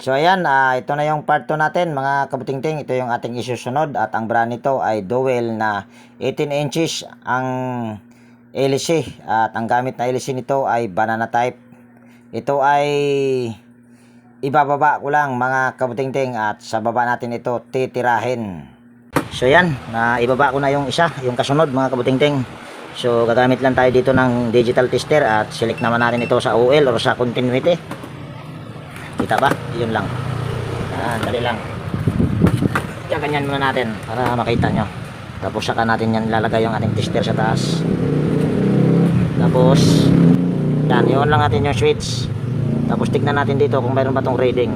So ayan, ito na yung part 2 natin mga kabutingting. Ito yung ating isusunod at ang brand nito ay Dowel na 18 inches ang LC at ang gamit na LC nito ay banana type. Ito ay ibababa ko lang mga kabutingting at sa baba natin ito titirahin. So yan, ibaba ko na yung isa, yung kasunod mga kabutingting. So gagamit lang tayo dito ng digital tester at select naman natin ito sa OL or sa continuity. Kita ba? Yun lang. Dali lang. Ganyan muna natin para makita nyo. Tapos saka natin yan ilalagay yung ating tester sa taas. Tapos yan, yun lang natin yung switch. Tapos tignan natin dito kung mayroon ba tong reading.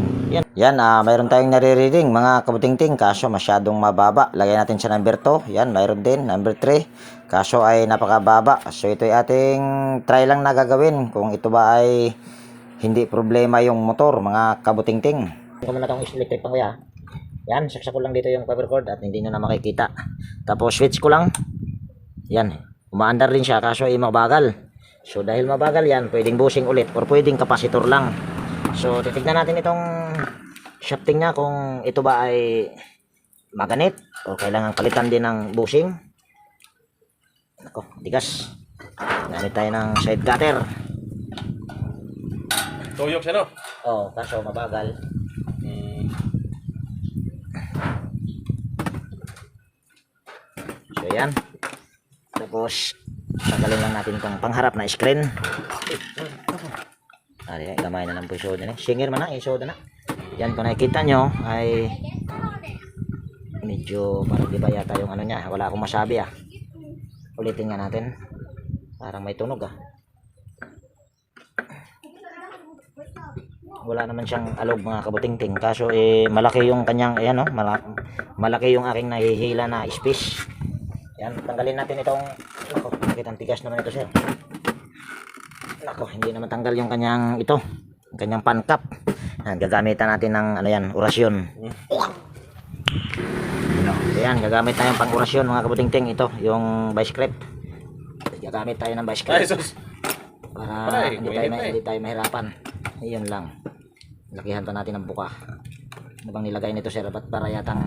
Yan, mayroon tayong nare-reading mga kabutingting, kaso masyadong mababa. Lagay natin sa number 2. Yan, mayroon din number 3. Kaso ay napakababa. So ito ay ating try lang na gagawin kung ito ba ay hindi problema yung motor mga kabutingting. Kung na itong electric pang kuya. Yan, saksak ko lang dito yung power cord at hindi nyo na makikita. Tapos switch ko lang. Yan, umaandar din siya kaso ay mabagal. So dahil mabagal yan, pwedeng bushing ulit or pwedeng kapasitor lang. So titignan natin itong shafting niya kung ito ba ay maganit o kailangan palitan din ng bushing. Ako, tigas. Gamit tayo ng side cutter. Tuyok siya, no? Oo, kaso mabagal. So yan. Tapos tanggalin lang natin itong pangharap na screen. Gamay na lang po yung soda na. Singer man na, yung soda na. Yan, kung nakikita nyo ay medyo parang di ba yata yung ano niya. Wala akong masabi Ulitin nga natin. Parang may tunog Wala naman siyang alog mga kabutingting. Kaso malaki yung kanyang malaki yung aking nahihila na space. Yan, tanggalin natin itong nakita ang tigas naman ito sir. Hindi naman tanggal yung kanyang kanyang pan cap. Yan, gagamitan natin ng orasyon. Yan, gagamit tayong pang orasyon mga kabutingting. Ito, yung vice grip. Gagamit tayo ng vice grip. Para hindi tayo mahirapan. Iyon lang. Lakihan pa natin ang buka. Ano bang nilagay nito sir? Ba't para yatang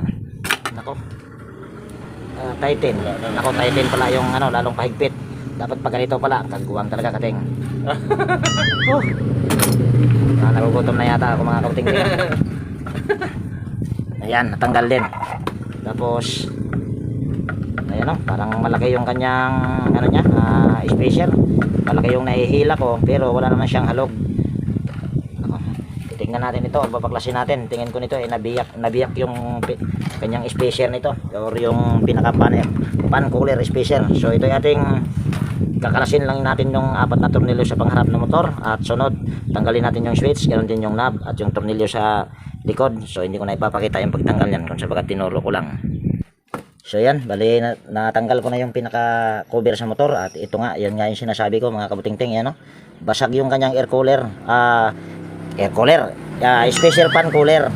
tighten. Tighten pala yung lalong pahigpit. Dapat pag ganito pala, kagguwang talaga kating. Nagugutom na yata ako mga kabuting. Ayan, natanggal din. Tapos ayan parang malaki yung kanyang spacer. Malaki yung nahihila ko pero wala naman siyang halog. Tingnan natin ito, babaklasin natin. Tingin ko nito nabiyak yung kanyang spacer nito or yung pinaka pan cooler spacer. So ito ay ating kakalasin lang natin yung 4 na tornilyo sa pangharap ng motor at sunod tanggalin natin yung switch, ganoon din yung knob at yung tornilyo sa likod. So hindi ko na ipapakita yung pagtanggal yan kung sabagat tinuro ko lang. So yan, bali natanggal ko na yung pinaka cover sa motor at ito nga, yan nga yung sinasabi ko mga kabutingting. Basag yung kanyang air cooler, special fan cooler.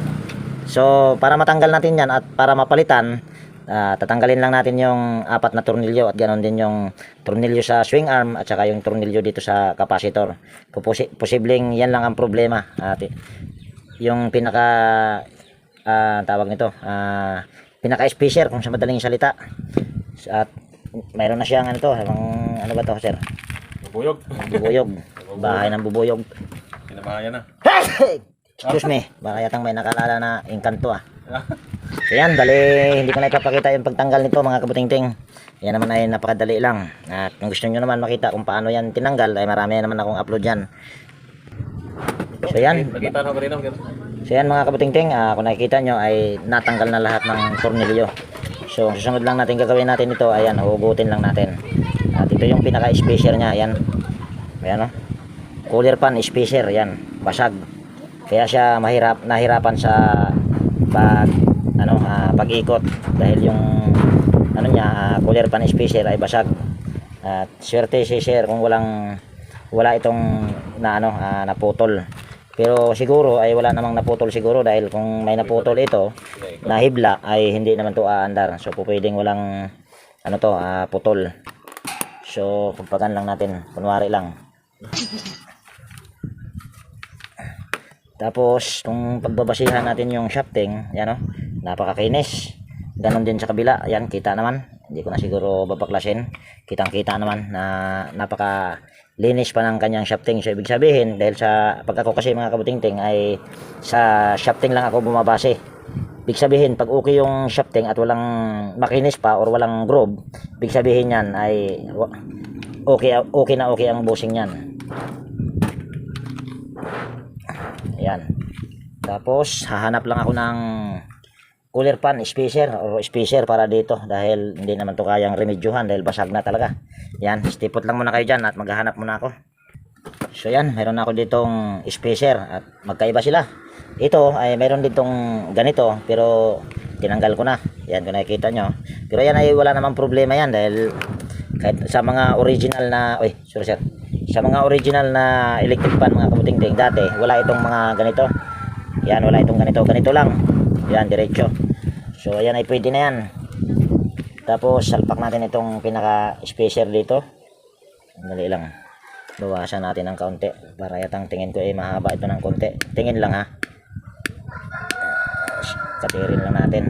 So para matanggal natin yan at para mapalitan, tatanggalin lang natin yung 4 na tornilyo at ganoon din yung tornilyo sa swing arm at saka yung tornilyo dito sa capacitor. Posibleng yan lang ang problema. Yung pinaka tawag nito, pinaka spacer kung sa madaling salita. At mayroon na siyang ano ba to sir? Bubuyog. Bubuyog. Bahay ng bubuyog. Pinabahayan na. Excuse me, baka yatang may nakalala na engkanto So yan, bali hindi ko na ipapakita yung pagtanggal nito mga kabutingting. Yan naman ay napakadali lang. At kung gusto nyo naman makita kung paano yan tinanggal ay marami naman akong upload yan. So yan. So yan mga kabutingting, kung nakikita nyo ay natanggal na lahat ng tornilyo. So susunod lang natin gagawin natin ito, ayan, hugutin lang natin. At ito yung pinaka spacer nya, ayan. Ayan cooler pan spacer, yan, basag. Kaya siya nahirapan sa pag-ikot dahil yung cooler pan spacer ay basag. At swerte si sir kung wala itong naputol. Pero siguro ay wala namang naputol siguro dahil kung may naputol ito na hibla ay hindi naman to aandar. So pwedeng walang putol. So pagpagan lang natin, kunwari lang. Tapos, kung pagbabasihan natin yung shafting, yan o, napakakinis. Ganon din sa kabila, yan, kita naman. Hindi ko na siguro babaklasin. Kitang-kita naman na napaka-linis pa ng kanyang shafting. So, ibig sabihin, dahil sa pag ako kasi mga kabutingting ay sa shafting lang ako bumabase. Ibig sabihin, pag okay yung shafting at walang makinis pa or walang groove, ibig sabihin yan ay okay na okay ang bushing yan. Ayan. Tapos, hahanap lang ako ng cooler pan, spacer or spacer para dito dahil hindi naman to kayang remedyohan dahil basag na talaga. Yan, stipot lang muna kayo dyan at maghahanap muna ako. So yan, meron ako ditong spacer at magkaiba sila. Ito ay meron ditong ganito pero tinanggal ko na. Yan, kung nakikita nyo. Pero yan ay wala namang problema yan dahil kahit sa mga original na, sa mga original na electric pan mga kabutingting dati, wala itong mga ganito. Yan, wala itong ganito lang. Yan, diretso. So ayan ay pwede na yan. Tapos salpak natin itong pinaka spacer dito. Dali lang, bawasan natin ng kaunti para yatang tingin ko ay mahaba ito ng konti. Tingin lang ha, katirin lang natin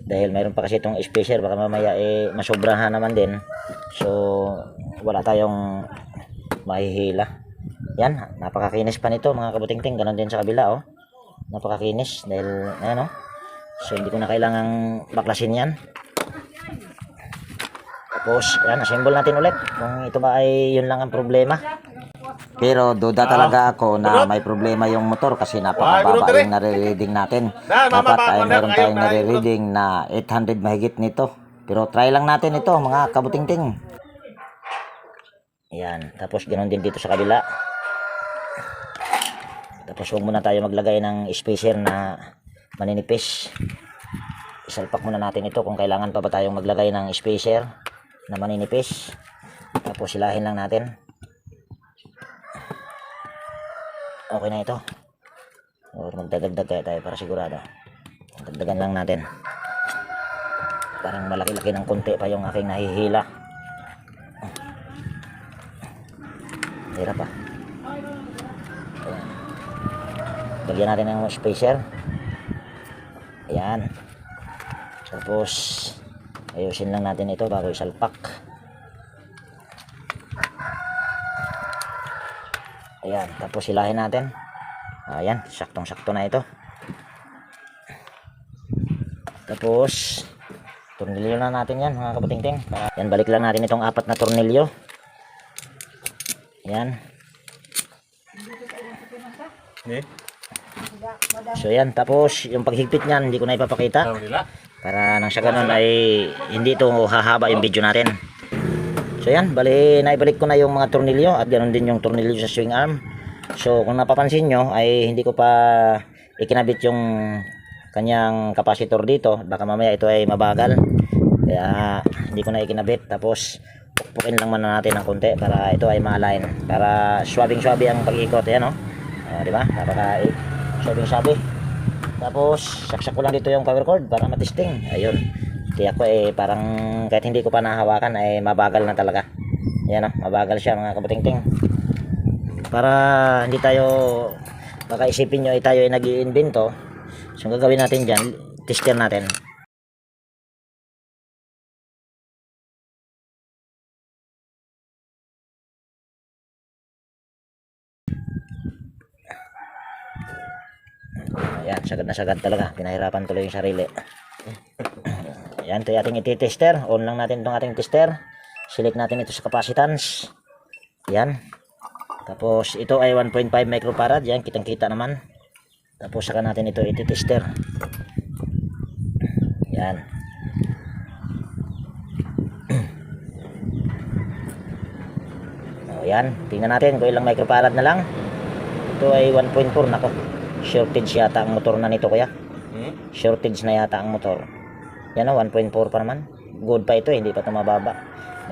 dahil mayroon pa kasi itong spacer, baka mamaya masobrahan naman din. So wala tayong mahihila. Yan, napakakinis pa nito mga kabutingting. Ganon din sa kabila oh, napakakinis dahil ayan oh. So hindi ko na kailangang baklasin yan. Tapos yan, assemble natin ulit kung ito ba ay yun lang ang problema. Pero duda talaga ako na may problema yung motor kasi napakababa yung nare-reading natin. Dapat ay meron tayong nare-reading na 800 mahigit nito. Pero try lang natin ito mga kabutingting. Ayan, tapos ganoon din dito sa kabila. Tapos huwag muna tayo maglagay ng spacer na maninipis. Isalpak muna natin ito kung kailangan pa ba tayong maglagay ng spacer na maninipis. Tapos silahin lang natin. Okay na ito. O magdagdag kaya tayo para sigurado. Dagdagan lang natin. Parang malaki-laki ng konti pa yung aking nahihila. Hirap pa. Lagyan natin ng spacer. Ayan. Tapos ayusin lang natin ito bago isalpak. Ayan, tapos hilahin natin. Ayan, saktong-sakto na ito. Tapos tornilyo na natin yan mga kabutingting. Yan, balik lang natin itong 4 na tornilyo. Ayan. So yan, tapos yung paghigpit niyan hindi ko na ipapakita para nang sa ganun ay hindi ito hahaba yung video natin. So yan, bali naibalik ko na yung mga tornilyo at ganoon din yung tornilyo sa swing arm. So kung napapansin nyo ay hindi ko pa ikinabit yung kanyang capacitor dito, baka mamaya ito ay mabagal kaya hindi ko na ikinabit. Tapos pukpukin lang muna natin ng konti para ito ay ma-align, para swabing-swabe ang pag-ikot. Ayan o, di ba? Napaka swabing-swabe. Tapos saksak ko lang dito yung power cord para matesting. Ayun, tiyak ko parang kahit hindi ko pa nahawakan ay mabagal na talaga. Ayan o, mabagal siya mga kabutingting. Para hindi tayo baka isipin nyo ay tayo ay nag-iimbento. So ang gagawin natin dyan, tester natin. Ayan, sagad na sagad talaga. Pinahirapan tuloy yung sarili. Ayan, ito yung ating iti-tester. On lang natin itong ating tester. Select natin ito sa capacitance. Ayan. Tapos ito ay 1.5 microfarad. Yan, kitang-kita naman. Tapos saka natin ito iti-tester. Yan. O yan, tingnan natin kung ilang microfarad na lang. Ito ay 1.4. Nako, shortage yata ang motor na nito kuya. Shortage na yata ang motor. Yan o, 1.4 pa naman. Good pa ito, hindi pa ito mababa.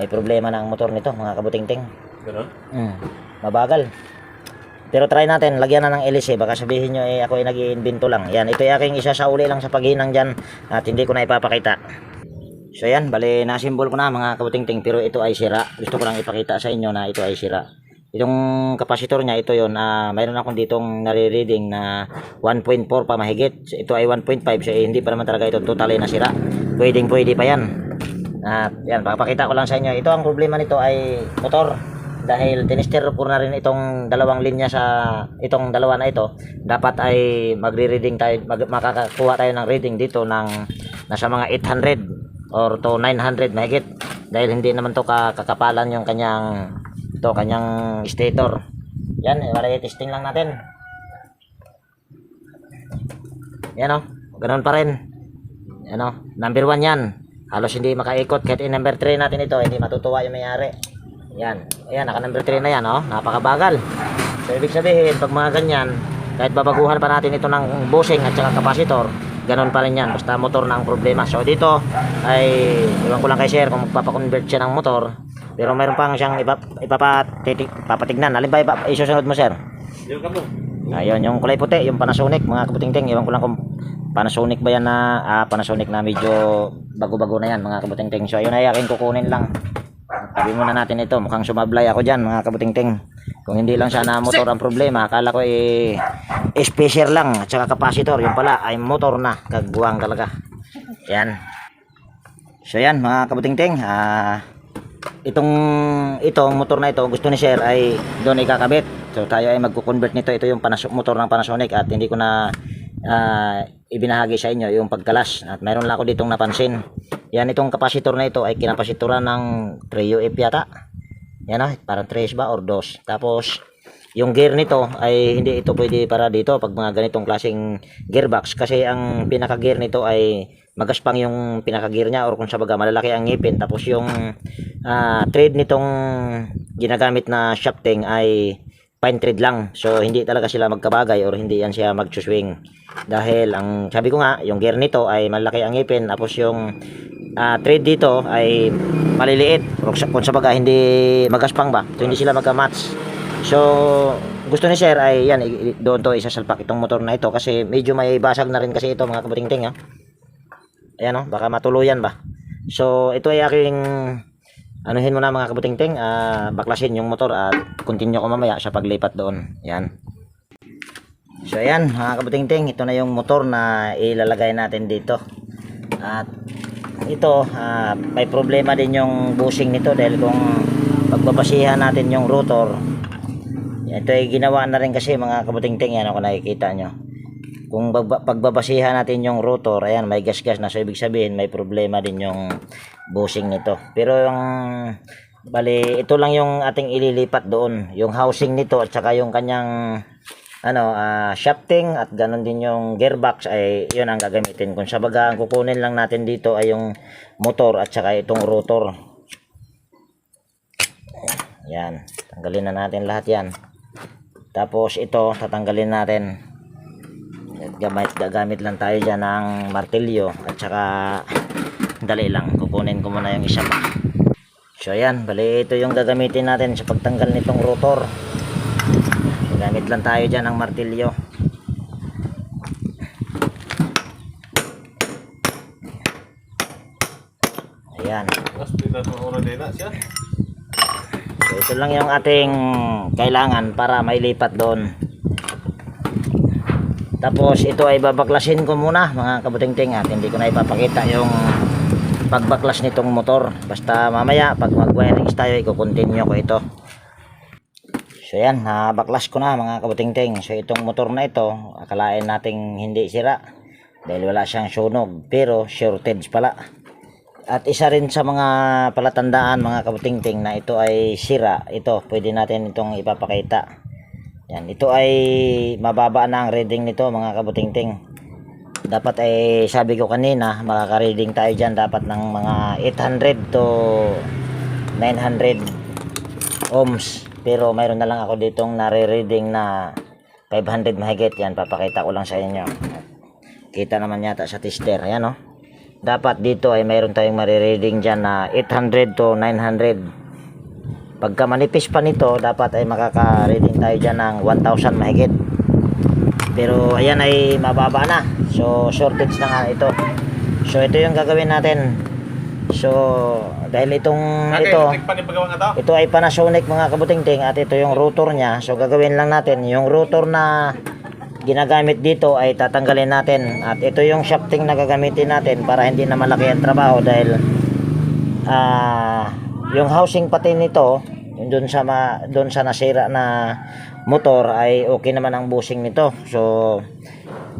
May problema na ang motor nito mga kabutingting. Ganun? Mabagal. Pero try natin, lagyan na ng LC. Baka sabihin nyo ako ay nag-iimbento lang. Yan, ito ay aking isa sa uli lang sa paghinang dyan at hindi ko na ipapakita. So yan, bali nasimbol ko na mga kabutingting, pero ito ay sira. Gusto ko lang ipakita sa inyo na ito ay sira. Itong capacitor niya, ito yon, mayroon akong ditong nare-reading na 1.4 pa mahigit. So, ito ay 1.5, so hindi pa naman talaga ito totally nasira. Pwede pa yan. At yan, papakita ko lang sa inyo. Ito ang problema nito ay motor. Dahil tinister ko na rin itong dalawang linya sa itong dalawa na ito. Dapat ay magre-reading tayo, makakakuha tayo ng reading dito ng nasa mga 800 or to 900 mahigit. Dahil hindi naman to kakapalan yung kanyang stator. Yan, testing lang natin. Yan o, ganoon pa rin. Yan o, number 1 yan. Halos hindi makaikot. Kahit number 3 natin ito, hindi matutuwa yung mayari. Yan, ayan, naka number 3 na yan o, napakabagal. So ibig sabihin, pag mga ganyan, kahit babaguhan pa natin ito ng bushing at saka capacitor, ganon pa rin yan, basta motor na ang problema. So dito ay iwan ko lang kay sir kung magpapakonvert siya ng motor, pero mayroon pang siyang ipapatignan. Alin ba isusunod mo, sir? Yung kamo. Ayun, yung kulay puti, yung Panasonic, mga kabutingting. Iwan ko lang kung Panasonic ba yan na Panasonic na medyo bago-bago na yan, mga kabutingting. So ayun ay aking kukunin lang. Sabi muna natin ito, mukhang sumablay ako dyan, mga kabutingting. Kung hindi lang sana motor ang problema, akala ko spacer lang at saka capacitor. Yung pala ay motor na, kagbuwang talaga. Yan. So yan, mga kabutingting, itong motor na ito, gusto ni sir ay doon ikakabit. So tayo ay magko-convert nito. Ito yung motor ng Panasonic at hindi ko na ibinahagi sa inyo yung pagkalas. At mayroon lang ako ditong napansin. Yan, itong capacitor na ito ay kinapasitoran ng 3UF yata. Yan parang 3 ba or 2. Tapos yung gear nito ay hindi ito pwede para dito pag mga ganitong klaseng gearbox, kasi ang pinaka gear nito ay magaspang yung pinaka gear niya, or kung sa baga malalaki ang ngipin. Tapos yung thread nitong ginagamit na shafting ay fine thread lang, so hindi talaga sila magkabagay or hindi yan siya mag-swing. Dahil ang sabi ko nga, yung gear nito ay malaki ang ngipin, tapos yung thread dito ay maliliit, kung sa baga hindi magaspang ba, so hindi sila magka-match. So gusto ni sir ay yan, doon to isasalpak itong motor na ito, kasi medyo may basag na rin kasi ito, mga kabutingting. Ayan baka matuluyan ba. So ito ay aking anuhin mo na, mga kabutingting, baklasin yung motor at continue ko mamaya sa paglipat doon. Yan. So ayan, mga kabutingting, ito na yung motor na ilalagay natin dito. At ito, may problema din yung bushing nito, dahil kung pagbabasihan natin yung rotor, ito ay ginawa na rin kasi, mga kabutingting. Yan kung nakikita nyo, kung pagbabasihan natin yung rotor, ayan, may gas-gas na. So ibig sabihin may problema din yung bushing nito. Pero yung bali, ito lang yung ating ililipat doon, yung housing nito at saka yung kanyang shafting, at ganun din yung gearbox, ay yun ang gagamitin. Kung sa baga ang kukunin lang natin dito ay yung motor at saka itong rotor. Yan, tanggalin na natin lahat yan. Tapos ito tatanggalin natin. Gagamit lang tayo dyan ng martilyo, at saka dali lang, kukunin ko muna yung isa pa. So ayan, bali ito yung gagamitin natin sa pagtanggal nitong rotor. Gamit lang tayo dyan ng martilyo. Ayan. So ito lang yung ating kailangan para mailipat doon. Tapos ito ay babaklasin ko muna, mga kabutingting, at hindi ko na ipapakita yung pagbaklas nitong motor. Basta mamaya pag mag-wirings tayo, i-continue ko ito. So yan, nabaklas ko na, mga kabutingting. So itong motor na ito, akalain nating hindi sira dahil wala siyang sunog, pero shortage pala. At isa rin sa mga palatandaan, mga kabutingting, na ito ay sira, ito pwede natin itong ipapakita. Yan, ito ay mababa na ang reading nito, mga kabutingting. Dapat ay sabi ko kanina, makaka-reading tayo dyan dapat ng mga 800 to 900 ohms. Pero mayroon na lang ako ditong nare-reading na 500 mahigit. Yan, papakita ko lang sa inyo. Kita naman yata sa tester. Ayan dapat dito ay mayroon tayong marireading dyan na 800 to 900. Pagka manipis pa nito, dapat ay makaka-reading tayo dyan ng 1,000 mahigit. Pero ayan ay mababa na. So shortage na nga ito. So ito yung gagawin natin. So, dahil itong Okay, ito, electric pan yung paggawa nga to. ito ay Panasonic mga kabutingting at ito yung rotor niya. So, gagawin lang natin yung rotor na ginagamit dito ay tatanggalin natin at ito yung shafting na gagamitin natin para hindi na malaki ang trabaho dahil yung housing pati nito yung doon sa nasira na motor ay okay naman ang bushing nito. So,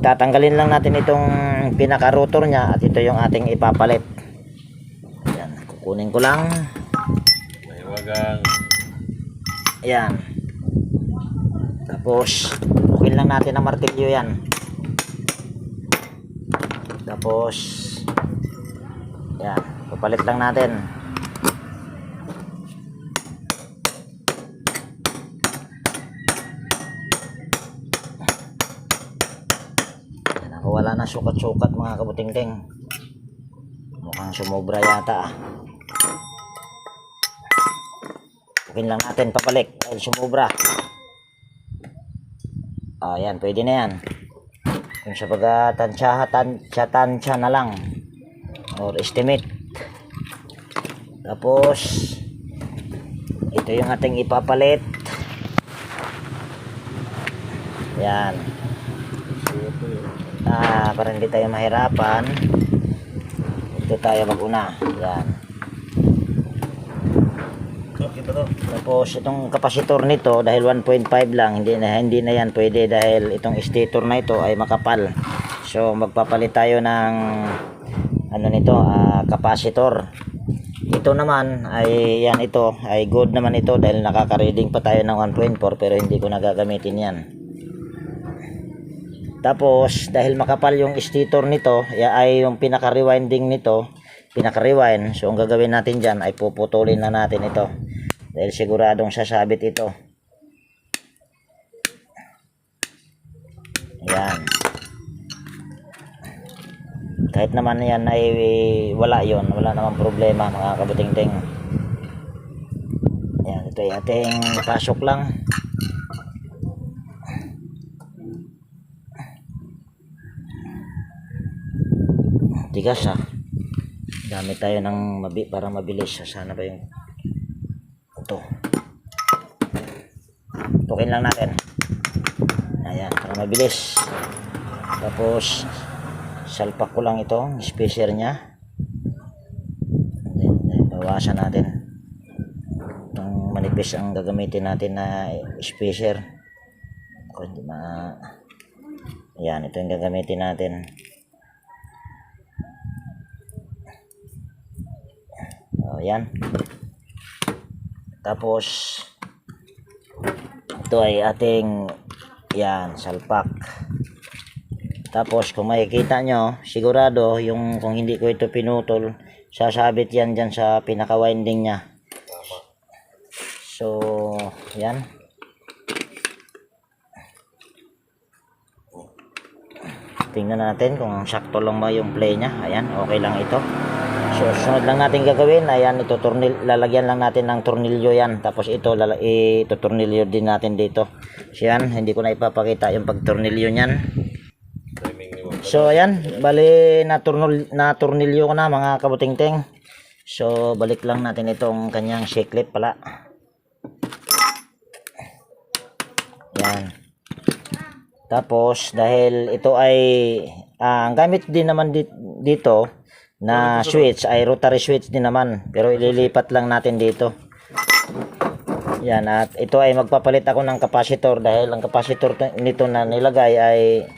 tatanggalin lang natin itong pinaka rotor niya at ito yung ating ipapalit. Yan, kukunin ko lang. May wagang. Yan. Tapos, bukin lang natin ang martilyo yan. Tapos, yan. Papalit lang natin. Yan, ako wala na sukat-sukat mga kabutingting. Mukhang sumobra yata ah. Bukin lang natin papalik dahil sumobra. Ayan, pwede na yan. Kung sa tansya na lang or estimate. Tapos ito yung ating ipapalit. Yan. Para hindi tayo mahirapan, ito tayo mag-una. Yan. Kita to. Tapos itong kapasitor nito dahil 1.5 lang, hindi na yan pwede dahil itong stator na ito ay makapal. So magpapalit tayo ng ano nito, kapasitor. Ito naman ay yan, ito ay good naman ito dahil nakaka-reading pa tayo ng 1.4 pero hindi ko nagagamitin yan. Tapos dahil makapal yung stator nito, ay yung pinaka-rewinding nito, pinaka-rewind. So ang gagawin natin diyan ay puputulin na natin ito. Dahil siguradong sasabit ito. Yan. Kahit naman yan ay wala yon, wala namang problema mga kabutingting. Yan, ito ay ating pasok lang. Tigas ah. Dami tayo ng para mabilis. Sana ba yung ito. Tukin lang natin. Ayan, para mabilis. Tapos salpak ko lang ito, spacer nya. Bawasan natin. Itong manipis ang gagamitin natin na spacer. Kung hindi ayan, ito yung gagamitin natin. Ayan. Tapos ito ay ating yan, salpak. Tapos kung makikita nyo, sigurado yung kung hindi ko ito pinutol, sasabit yan dyan sa pinaka winding nya. So yan. Tingnan natin kung sakto lang ba yung play nya. Ayan, okay lang ito. So sunod lang natin gagawin, ayan, ito lalagyan lang natin ng tornilyo yan. Tapos ito tornilyo din natin dito. So yan, hindi ko na ipapakita yung pagtornilyo niyan. So ayan, bali na tornilyo ko na mga kabutingting. So balik lang natin itong kanyang C-clip pala. Yan. Tapos dahil ito ay ang gamit din naman dito na switch ay rotary switch din naman, pero ililipat lang natin dito. Yan, at ito ay magpapalit ako ng capacitor dahil ang capacitor nito na nilagay ay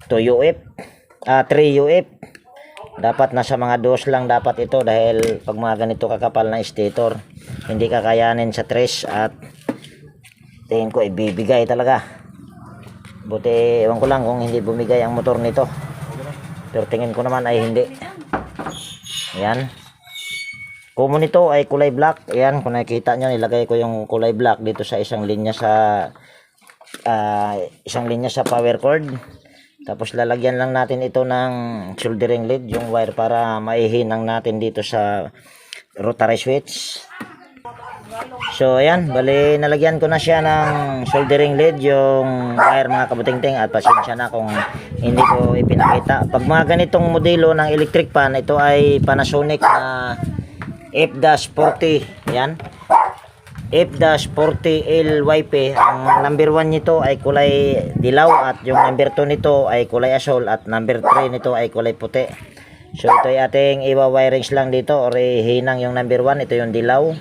2 UF, 3 UF. Dapat nasa mga 2 lang dapat ito dahil pag mga ganito kakapal na stator, hindi kakayanin sa 3 at tingin ko ibibigay talaga. Buti, ewan ko lang kung hindi bumigay ang motor nito. Pero tingin ko naman ay hindi. Ayan. Common ito ay kulay black. Ayan, kung nakikita nyo, nilagay ko yung kulay black dito sa isang linya sa power cord. Tapos lalagyan lang natin ito ng soldering lead, yung wire para maihinang natin dito sa rotary switch. So ayan, bali nalagyan ko na siya ng soldering lead yung wire mga kabutingting, at pasensya na kung hindi ko ipinakita. Pag mga ganitong modelo ng electric pan, ito ay Panasonic na F-40. Ayan, F-40LYP. Ang number 1 nito ay kulay dilaw, at yung number 2 nito ay kulay asol, at number 3 nito ay kulay puti. So ito ay ating iwa-wirings lang dito, or hinang yung number 1, ito yung dilaw.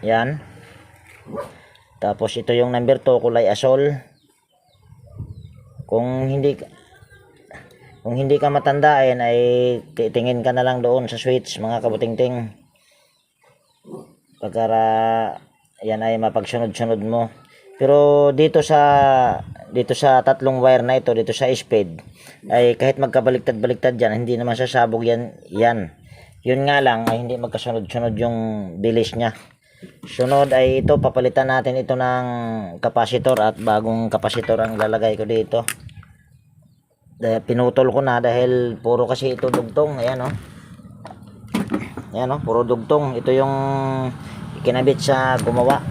Yan. Tapos ito yung number 2, kulay asol. Kung hindi ka matandain, ay titingin ka na lang doon sa switch mga kabutingting, para yan ay mapagsunod-sunod mo. Pero dito sa tatlong wire na ito, dito sa speed, ay kahit magkabaliktad-baliktad yan, hindi naman sasabog yan. Yun nga lang ay hindi magkasunod-sunod yung bilis niya. Sunod ay ito, papalitan natin ito ng kapasitor, at bagong kapasitor ang lalagay ko dito. Pinutol ko na dahil puro kasi ito dugtong. Ayan oh. Ayan oh, puro dugtong. Ito yung ikinabit sa gumawa.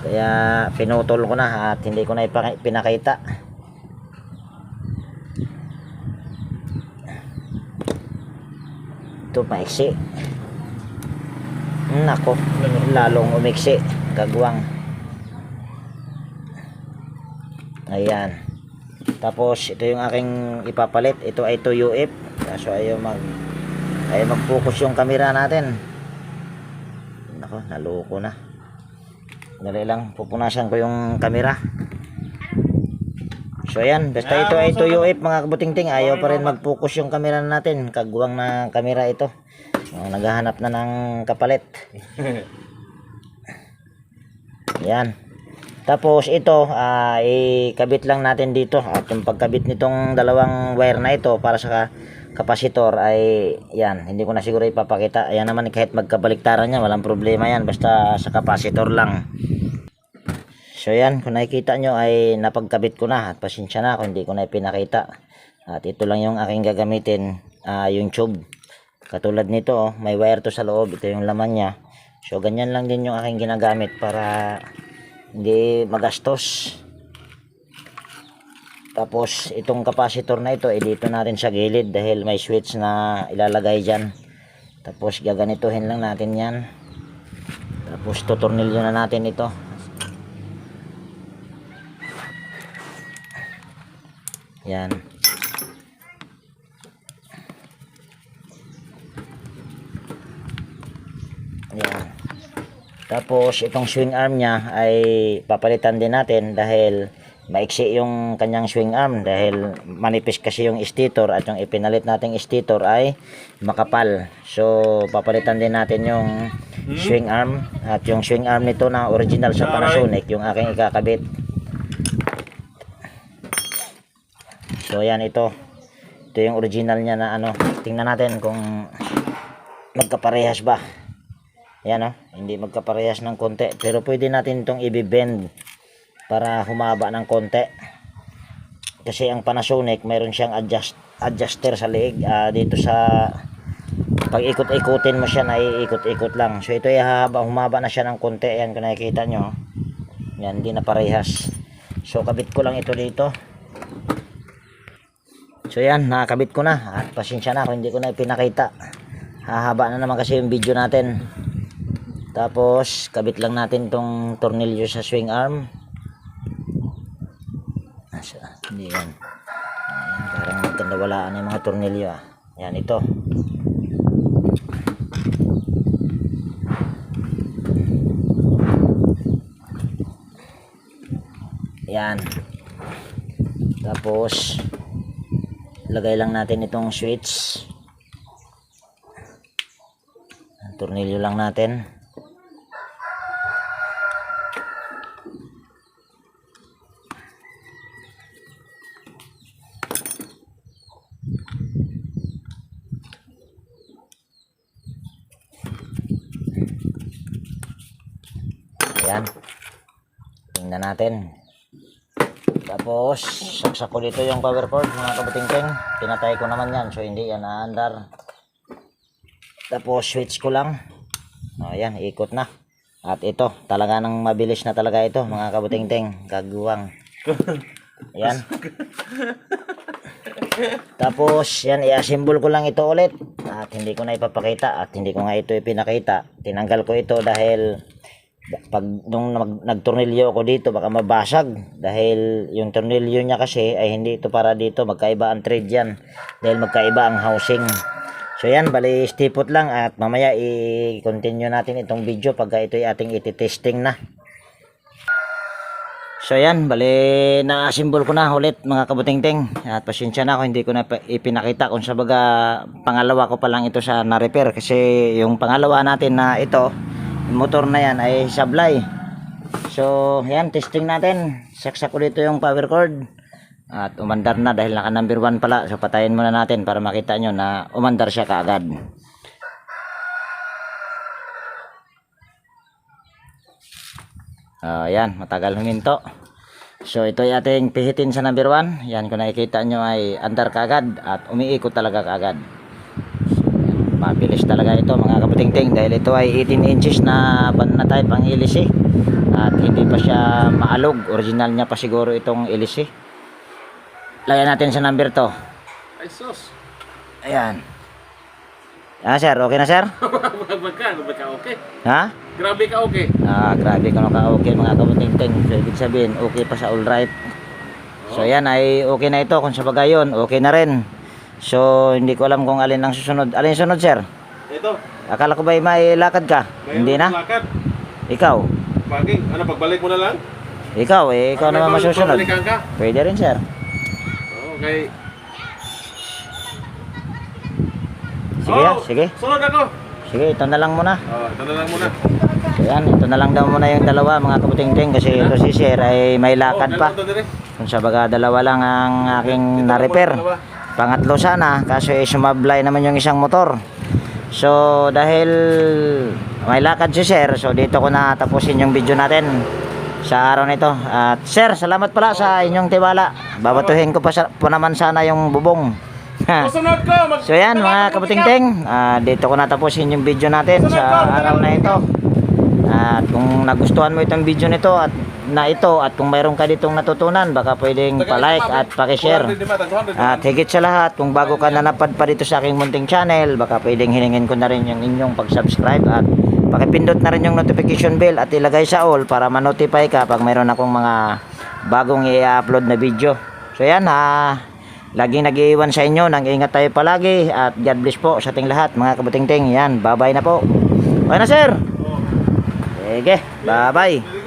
Kaya pinutol ko na, at hindi ko na pinakita. Ito maiksi. Nako, lalong umiksi, kagwang. Ayan. Tapos ito yung aking ipapalit. Ito ay 2UF. Kaso ayaw mag-focus yung camera natin. Nako, naloko na. Dali lang, pupunasan ko yung camera. So ayan, basta ito ay 2UF mga kabutingting. Ayaw pa rin mag-focus yung camera natin. Kagwang na camera ito. Naghahanap na ng kapalit. Yan. Tapos ito, ikabit lang natin dito. At yung pagkabit nitong dalawang wire na ito para sa kapasitor ay yan, hindi ko na siguro ipapakita. Ayan naman, kahit magkabaliktaran yan, walang problema yan, basta sa kapasitor lang. So yan, kung nakikita nyo ay napagkabit ko na, at pasensya na kung hindi ko na ipinakita. At ito lang yung aking gagamitin, yung tube. Katulad nito, oh, may wire to sa loob, ito yung laman niya. So ganyan lang din yung aking ginagamit para hindi magastos. Tapos itong kapasitor na ito, dito natin sa gilid dahil may switch na ilalagay dyan. Tapos gaganituhin lang natin yan. Tapos tutornilyo na natin ito. Yan. Yan. Tapos itong swing arm niya ay papalitan din natin dahil maiksi yung kanyang swing arm, dahil manipis kasi yung stator, at yung ipinalit nating stator ay makapal. So papalitan din natin yung swing arm, at yung swing arm nito na original sa Panasonic yung aking ikakabit. So yan, ito yung original niya na ano. Tingnan natin kung magkaparehas ba. Yan oh, hindi magkaparehas ng konti, pero pwede natin itong i-bend para humaba ng konti. Kasi ang Panasonic mayroon siyang adjuster sa leeg, dito sa pag ikot-ikutin mo siya, naiikot-ikot lang. So ito ay humaba na siya ng konti. Yan, kung nakikita nyo, yan, hindi na parehas. So kabit ko lang ito dito. So yan, nakakabit ko na, at pasensya na kung hindi ko na ipinakita. Hahaba na naman kasi yung video natin. Tapos kabit lang natin tong tornilyo sa swing arm. Hindi yan. Ayan, parang magkandawalaan yung mga tornilyo. Yan, ito. Yan. Tapos lagay lang natin itong switch. Tornilyo lang natin. Ayan. Tingnan natin. Tapos saksak ko dito yung power cord mga kabutingting. Pinatay ko naman yan, so hindi yan naandar. Tapos switch ko lang. Ayan, ikot na. At ito, talaga nang mabilis na talaga ito, mga kabutingting, kaguwang. Ayan. Tapos, yan, i-assemble ko lang ito ulit. At hindi ko na ipapakita at hindi ko nga ito ipinakita. Tinanggal ko ito dahil pag nung nagtornilyo ako dito baka mabasag. Dahil yung tornilyo niya kasi ay hindi ito para dito. Magkaiba ang thread yan. Dahil magkaiba ang housing. So yan, bali stipot lang at mamaya i-continue natin itong video pagka ito ay ating iti-testing na. So yan, bali na-assemble ko na ulit mga kabutingting. At pasensya na ako, hindi ko na ipinakita kung sa baga pangalawa ko pa lang ito sa na-repair. Kasi yung pangalawa natin na ito, yung motor na yan ay sablay. So yan, testing natin. Saksak ko dito yung power cord. At umandar na dahil naka number 1 pala. So patayin muna natin para makita nyo na umandar siya kaagad. Yan, matagal huminto. So ito ay ating pihitin sa number 1. Yan, kung nakikita nyo ay andar kaagad at umiikot talaga kaagad. So, mabilis talaga ito mga kabutingting dahil ito ay 18 inches na banana type ang LC. At hindi pa siya maalog. Original niya pa siguro itong LC. Lagyan natin sa number to. Ay, sus. Ayan. Sir, okay na sir? Baka okay. Ha? Grabe ka okay. Grabe ka okay mga kabutingting. So, ibig sabihin, okay pa sa all right. So, yan ay okay na ito. Kung sa bagay yun, okay na rin. So, hindi ko alam kung alin ang susunod. Alin sunod, sir? Ito. Akala ko ba may lakad ka? Hindi na? Lakad. Ikaw? Baging. Ano, pagbalik mo na lang? Ikaw naman masusunod. Pabalikan ka? Pwede rin, sir. Okay. Sige, sige. Sunod ako. Sige, ito na lang muna. Ito na lang muna. So, yan, ito na lang daw muna yung dalawa mga kabutingting kasi ito si sir ay may lakad pa. Kung sa baga dalawa lang ang aking na-repair. Pangatlo sana kasi sumablay naman yung isang motor. So dahil may lakad si sir, so dito ko na tapusin yung video natin sa araw nito. At sir, salamat pala sa inyong tiwala. Babatuhin ko pa naman sana yung bubong. Susunod ko. So yan mga kabutingting, dito ko natapusin yung video natin sa araw na ito. At kung nagustuhan mo itong video nito at kung mayroon ka ditong natutunan, baka pwedeng pa-like at paki-share. At higit sa lahat, kung bago ka na napadpa dito sa aking munting channel, baka pwedeng hilingin ko na rin yung inyong pag-subscribe at pakipindot na rin yung notification bell at ilagay sa all para ma-notify ka pag mayroon akong mga bagong i-upload na video. So yan, laging nag-iiwan sa inyo, nang ingat tayo palagi at God bless po sa ating lahat mga kabutingting. Yan, bye bye na po. Okay na sir? Sige, bye bye.